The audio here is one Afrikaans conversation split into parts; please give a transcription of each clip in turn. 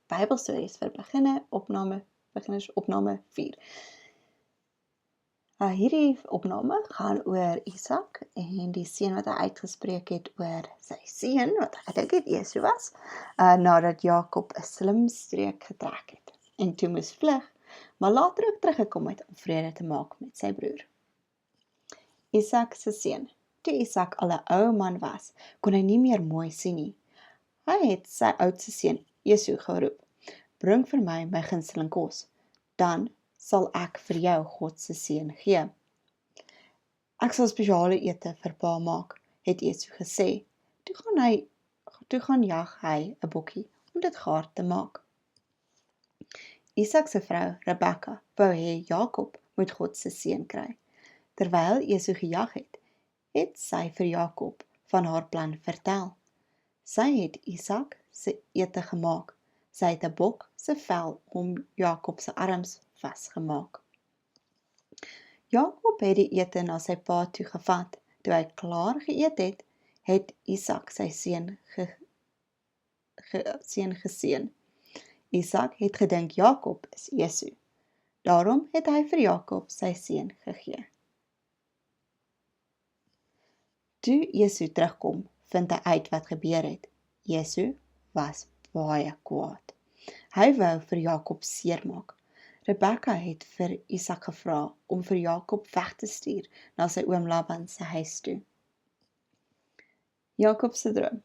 Bybelstories vir beginners opname 4. Hierdie opname gaan oor Isak en die seun wat hy uitgespreek het oor sy seun, wat hy dink het Esau was, nadat Jakob 'n slim streek getrek het en toe moes vlug, maar later ook teruggekom het om vrede te maak met sy broer. Isak se seun. Toe Isak al 'n ou man was, kon hy nie meer mooi sien nie. Hy het sy oudste seun Esau geroep: "Bring vir my gunsteling kos, dan sal ek vir jou God se seën gee." "Ek sal spesiale ete vir pa maak," het Esau gesê. Toe gaan jag hy 'n bokkie om dit gaar te maak. Isak se vrou Rebekka wou hê Jakob moet God se seën kry. Terwyl Esau gejag het sy vir Jakob van haar plan vertel. Sy het Isak se ete gemaak. Sy het 'n bok se vel om Jakob se arms vasgemaak. Jakob het die ete na sy pa toe gevat. Toe hy klaar geëet het, het Isak sy seun geseën. Isak het gedink Jakob is Esau. Daarom het hy vir Jakob sy seun gegee. Toe Esau terugkom, vind hy uit wat gebeur het. Esau was baie kwaad. Hy wou vir Jakob seermaak. Rebekka het vir Isak gevra om vir Jakob weg te stuur na sy oom Laban se huis toe. Jakob se droom.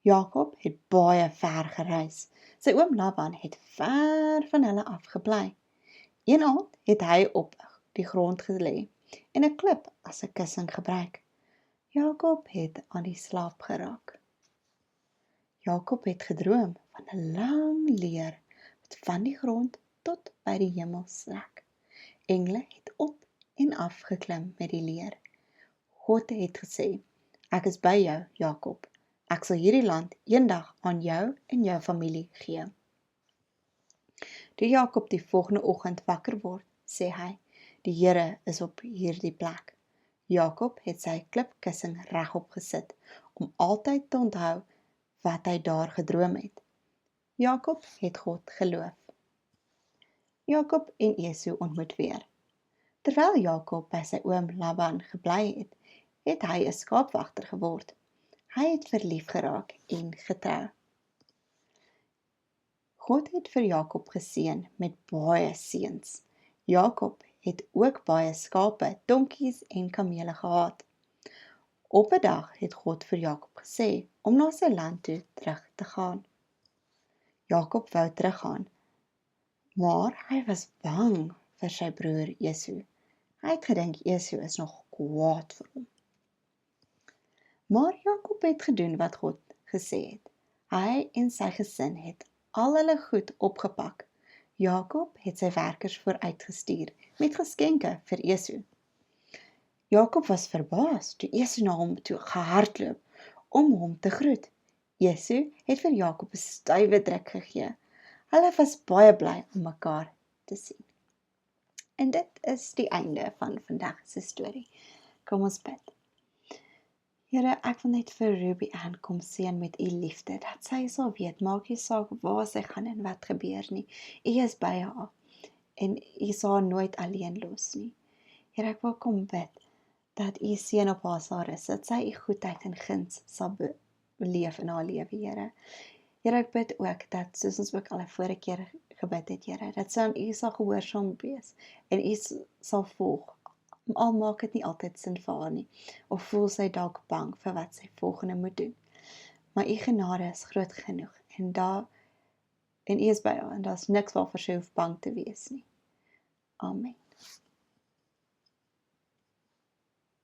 Jakob het baie ver gereis. Sy oom Laban het ver van hulle af gebly. Een aand het hy op die grond gelê en 'n klip as 'n kussing gebruik. Jakob het aan die slaap geraak. Jakob het gedroom van 'n lang leer wat van die grond tot by die hemel strek. Engele het op en af geklim met die leer. God het gesê: "Ek is by jou, Jakob. Ek sal hierdie land eendag aan jou en jou familie gee." Toe Jakob die volgende oggend wakker word, sê hy: "Die Here is op hierdie plek." Jakob het sy klipkussing regop gesit om altyd te onthou wat hy daar gedroom het. Jakob het God geloof. Jakob en Esau ontmoet weer. Terwyl Jakob by sy oom Laban gebly het, het hy 'n skaapwagter geword. Hy het verlief geraak en getrou. God het vir Jakob geseën met baie seuns. Jakob het ook baie skape, donkies en kamele gehad. Op 'n dag het God vir Jakob gesê om na sy land toe terug te gaan. Jakob wou teruggaan, maar hy was bang vir sy broer Esau. Hy het gedink Esau is nog kwaad vir hom. Maar Jakob het gedoen wat God gesê het. Hy en sy gesin het al hulle goed opgepak. Jakob het sy werkers vooruitgestuur met geskenke vir Esau. Jakob was verbaas toe Esau na hom toe gehardloop om hom te groet. Esau het vir Jakob 'n stywe druk gegee. Hulle was baie bly om mekaar te sien. En dit is die einde van vandag se storie. Kom ons bid. Here, ek wil net vir Ruby Ann kom seën met u liefde, dat sy sal weet, maak nie saak waar sy gaan en wat gebeur nie. U is by haar en u sal haar nooit alleen los nie. Here, ek wil kom bid dat u seën op haar sal rus, dat sy u goedheid en guns sal beleef in haar lewe, Here. Here, ek bid ook dat, soos ons ook al 'n vorige keer gebid het, Here, dat sy aan u sal gehoorsaam wees en u sal volg. Al maak dit nie altyd sin vir haar nie, of voel sy dalk bang vir wat sy volgende moet doen. Maar u genade is groot genoeg, en u is by haar, en daar's niks waarvoor sy hoef bang te wees nie. Amen.